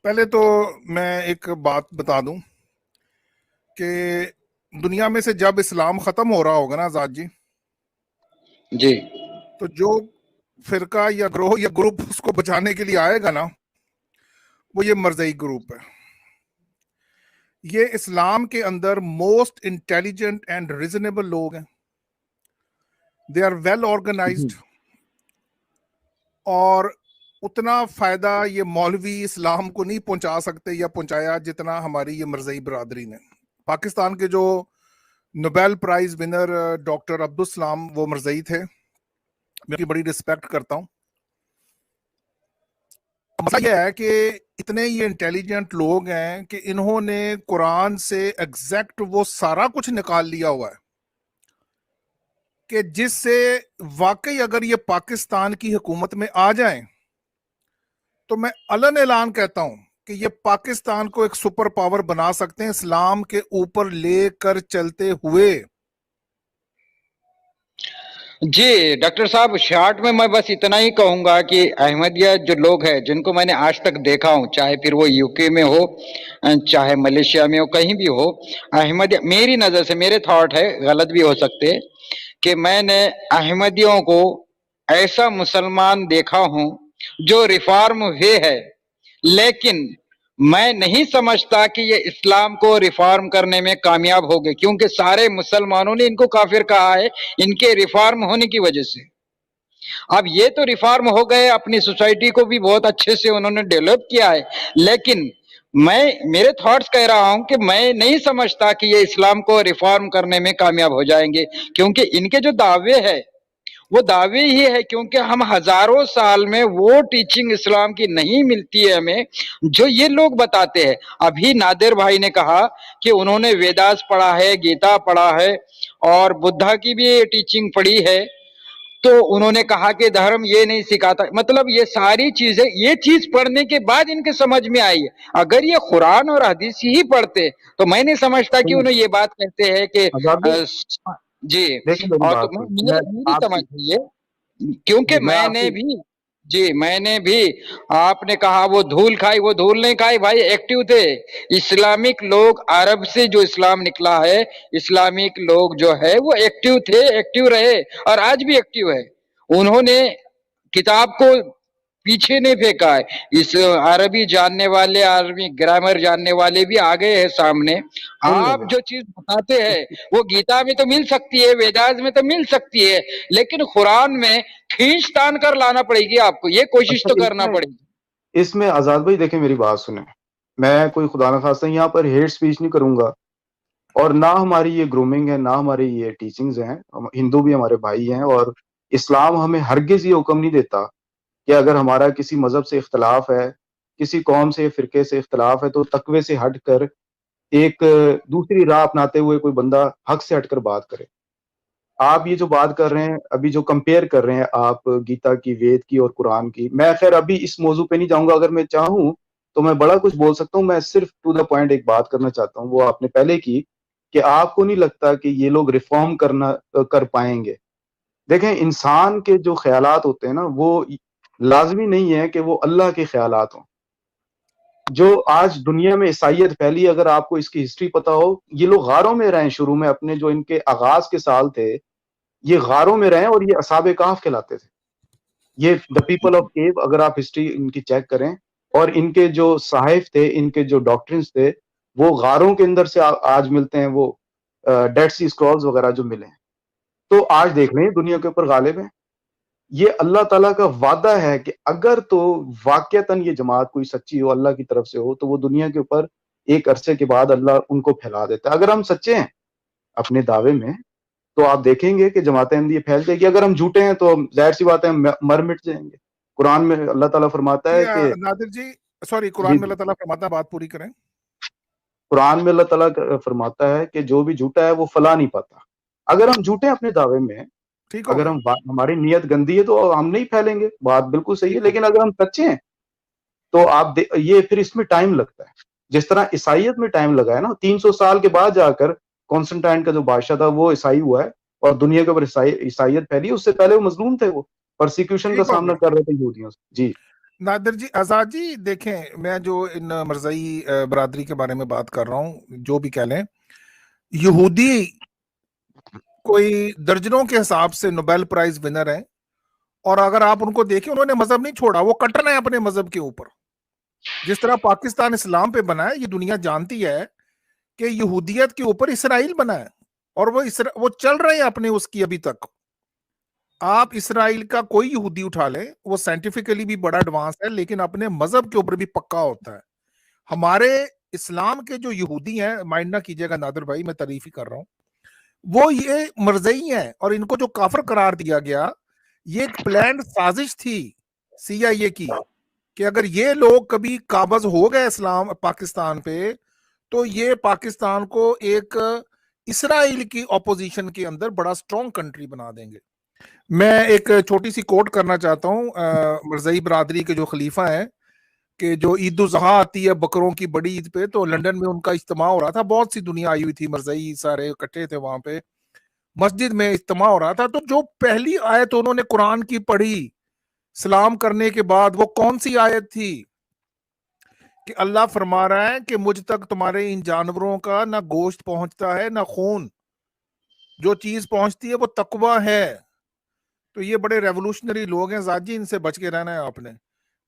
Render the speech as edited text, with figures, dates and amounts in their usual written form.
پہلے تو میں ایک بات بتا دوں کہ دنیا میں سے جب اسلام ختم ہو رہا ہوگا نا آزاد جی، جی تو جو فرقہ یا گروہ یا گروپ اس کو بچانے کے لیے آئے گا نا، وہ یہ مرزئی گروپ ہے. یہ اسلام کے اندر موسٹ انٹیلیجنٹ اینڈ ریزنیبل لوگ ہیں. دے آر ویل آرگنائزڈ، اور اتنا فائدہ یہ مولوی اسلام کو نہیں پہنچا سکتے یا پہنچایا جتنا ہماری یہ مرزئی برادری نے. پاکستان کے جو Nobel prize winner doctor Abdus Salam وہ مرزئی تھے، میں ان کی بڑی رسپیکٹ کرتا ہوں. مسئلہ یہ ہے کہ اتنے یہ انٹیلیجنٹ لوگ ہیں کہ انہوں نے قرآن سے ایگزیکٹ وہ سارا کچھ نکال لیا ہوا ہے کہ جس سے واقعی اگر یہ پاکستان کی حکومت میں آ جائیں تو میں علن اعلان کہتا ہوں کہ یہ پاکستان کو ایک سپر پاور بنا سکتے ہیں، اسلام کے اوپر لے کر چلتے ہوئے. جی ڈاکٹر صاحب، شارٹ میں بس اتنا ہی کہوں گا کہ احمدیہ جو لوگ ہیں جن کو میں نے آج تک دیکھا ہوں، چاہے پھر وہ یو کے میں ہو، چاہے ملیشیا میں ہو، کہیں بھی ہو، احمدیہ میری نظر سے، میرے تھاٹ ہے، غلط بھی ہو سکتے، کہ میں نے احمدیوں کو ایسا مسلمان دیکھا ہوں جو ریفارم ہوئے ہے، لیکن میں نہیں سمجھتا کہ یہ اسلام کو ریفارم کرنے میں کامیاب ہو گئے، کیونکہ سارے مسلمانوں نے ان کو کافر کہا ہے ان کے ریفارم ہونے کی وجہ سے. اب یہ تو ریفارم ہو گئے، اپنی سوسائٹی کو بھی بہت اچھے سے انہوں نے ڈیولپ کیا ہے، لیکن میں میرے تھاٹس کہہ رہا ہوں کہ میں نہیں سمجھتا کہ یہ اسلام کو ریفارم کرنے میں کامیاب ہو جائیں گے، کیونکہ ان کے جو دعوے ہیں وہ دعوے ہی ہے، کیونکہ ہم ہزاروں سال میں وہ ٹیچنگ اسلام کی نہیں ملتی ہے ہمیں جو یہ لوگ بتاتے ہیں. ابھی نادر بھائی نے کہا کہ انہوں نے ویداس پڑھا ہے، گیتا پڑھا ہے، اور بدھا کی بھی ٹیچنگ پڑھی ہے، تو انہوں نے کہا کہ دھرم یہ نہیں سکھاتا. مطلب یہ ساری چیزیں، یہ چیز پڑھنے کے بعد ان کے سمجھ میں آئی ہے. اگر یہ قرآن اور حدیث ہی پڑھتے تو میں نہیں سمجھتا کہ انہیں یہ بات کہتے ہیں کہ جی. دیکھیں میری اور بات تو سنیں، میں میری آپ سمجھ کی لیے، کیونکہ میں میں آپ نے کی بھی، جی میں نے بھی، آپ نے کہا وہ دھول کھائی، وہ دھول نہیں کھائی بھائی، ایکٹیو تھے. اسلامک لوگ، عرب سے جو اسلام نکلا ہے، اسلامک لوگ جو ہے وہ ایکٹیو تھے، ایکٹیو رہے، اور آج بھی ایکٹیو ہے. انہوں نے کتاب کو پیچھے نہیں پھینکا ہے. اس عربی جاننے والے، عربی گرامر جاننے والے بھی آ گئے ہیں سامنے. آپ جو چیز بتاتے ہیں وہ گیتا میں تو مل سکتی ہے، ویداس میں تو مل سکتی ہے، لیکن قرآن میں کھینچ تان کر لانا پڑے گی آپ کو، یہ کوشش اچھا تو کرنا پڑے گی. اس میں آزاد بھائی دیکھیں میری بات سنیں، میں کوئی خدا نخواستہ یہاں پر ہیٹ سپیچ نہیں کروں گا، اور نہ ہماری یہ گرومنگ ہے، نہ ہماری یہ ٹیچنگز ہیں. ہندو بھی ہمارے بھائی ہیں، اور اسلام ہمیں ہرگز یہ حکم نہیں دیتا کہ اگر ہمارا کسی مذہب سے اختلاف ہے، کسی قوم سے، فرقے سے اختلاف ہے، تو تقوی سے ہٹ کر ایک دوسری راہ اپناتے ہوئے کوئی بندہ حق سے ہٹ کر بات کرے. آپ یہ جو بات کر رہے ہیں، ابھی جو کمپیئر کر رہے ہیں آپ گیتا کی، وید کی اور قرآن کی، میں خیر ابھی اس موضوع پہ نہیں جاؤں گا. اگر میں چاہوں تو میں بڑا کچھ بول سکتا ہوں. میں صرف ٹو دا پوائنٹ ایک بات کرنا چاہتا ہوں، وہ آپ نے پہلے کی، کہ آپ کو نہیں لگتا کہ یہ لوگ ریفارم کر پائیں گے. دیکھیں انسان کے جو خیالات ہوتے ہیں نا، وہ لازمی نہیں ہے کہ وہ اللہ کے خیالات ہوں. جو آج دنیا میں عیسائیت پھیلی، اگر آپ کو اس کی ہسٹری پتا ہو، یہ لوگ غاروں میں رہیں شروع میں، اپنے جو ان کے آغاز کے سال تھے یہ غاروں میں رہیں، اور یہ اصحاب کہف کہلاتے تھے. یہ دا پیپل آف کیو، اگر آپ ہسٹری ان کی چیک کریں، اور ان کے جو صحائف تھے، ان کے جو ڈاکٹرنز تھے، وہ غاروں کے اندر سے آج ملتے ہیں، وہ ڈیڈ سی اسکرولز وغیرہ جو ملے ہیں. تو آج دیکھ لیں دنیا کے اوپر غالب ہیں. یہ اللہ تعالیٰ کا وعدہ ہے کہ اگر تو واقعتاً یہ جماعت کوئی سچی ہو، اللہ کی طرف سے ہو، تو وہ دنیا کے اوپر ایک عرصے کے بعد اللہ ان کو پھیلا دیتا ہے. اگر ہم سچے ہیں اپنے دعوے میں تو آپ دیکھیں گے کہ جماعت احمدیہ پھیل جائے گی. اگر ہم جھوٹے ہیں تو ظاہر سی بات ہے ہم مر مٹ جائیں گے. قرآن میں اللہ تعالیٰ فرماتا ہے کہ نادر جی سوری، جی قرآن میں اللہ تعالیٰ فرماتا، بات پوری کریں. قرآن میں اللہ تعالیٰ فرماتا ہے کہ جو بھی جھوٹا ہے وہ فلاح نہیں پاتا. اگر ہم جھوٹے ہیں اپنے دعوے میں، ٹھیک ہو اگر گیا، ہماری نیت گندی ہے تو ہم نہیں پھیلیں گے، بات بالکل صحیح ہے. ٹھیک ہو لیکن اگر ہم سچے ہیں تو آپ یہ پھر اس میں ٹائم لگتا ہے. جس طرح عیسائیت میں ٹائم لگا ہے نا، 300 سال کے بعد جا کر کانسٹنٹائن کا جو بادشاہ تھا وہ عیسائی ہوا ہے، اور دنیا کے اوپر عیسائیت پھیلی. اس سے پہلے وہ مظلوم تھے، وہ پرسیکیوشن کا ٹھیک ہو سامنا گیا. کر رہے تھے یہودیوں سے. جی نادر جی آزاد جی دیکھیں میں جو ان مرزائی برادری کے بارے میں بات کر رہا ہوں جو بھی کہہ لیں یہودی کوئی درجنوں کے حساب سے نوبیل پرائز ونر ہیں اور اگر آپ ان کو دیکھیں انہوں نے مذہب نہیں چھوڑا وہ کٹر ہیں اپنے مذہب کے اوپر جس طرح پاکستان اسلام پہ بنا ہے یہ دنیا جانتی ہے کہ یہودیت کے اوپر اسرائیل بنا ہے اور وہ چل رہے ہیں اپنے اس کی ابھی تک آپ اسرائیل کا کوئی یہودی اٹھا لیں وہ سائنٹیفکلی بھی بڑا ایڈوانس ہے لیکن اپنے مذہب کے اوپر بھی پکا ہوتا ہے ہمارے اسلام کے جو یہودی ہیں مائنڈ نہ کیجیے گا نادر بھائی میں تعریف ہی کر رہا ہوں وہ یہ مرزئی ہیں اور ان کو جو کافر قرار دیا گیا یہ ایک پلانڈ سازش تھی سی آئی اے کی کہ اگر یہ لوگ کبھی قابض ہو گئے اسلام پاکستان پہ تو یہ پاکستان کو ایک اسرائیل کی اپوزیشن کے اندر بڑا سٹرونگ کنٹری بنا دیں گے میں ایک چھوٹی سی کوٹ کرنا چاہتا ہوں مرزئی برادری کے جو خلیفہ ہیں کہ جو عید الاضحیٰ آتی ہے بکروں کی بڑی عید پہ تو لنڈن میں ان کا اجتماع ہو رہا تھا بہت سی دنیا آئی ہوئی تھی مرزئی سارے اکٹھے تھے وہاں پہ مسجد میں اجتماع ہو رہا تھا تو جو پہلی آیت انہوں نے قرآن کی پڑھی سلام کرنے کے بعد وہ کون سی آیت تھی کہ اللہ فرما رہا ہے کہ مجھ تک تمہارے ان جانوروں کا نہ گوشت پہنچتا ہے نہ خون جو چیز پہنچتی ہے وہ تقوی ہے تو یہ بڑے ریولوشنری لوگ ہیں ذات جی ان سے بچ کے رہنا ہے آپ نے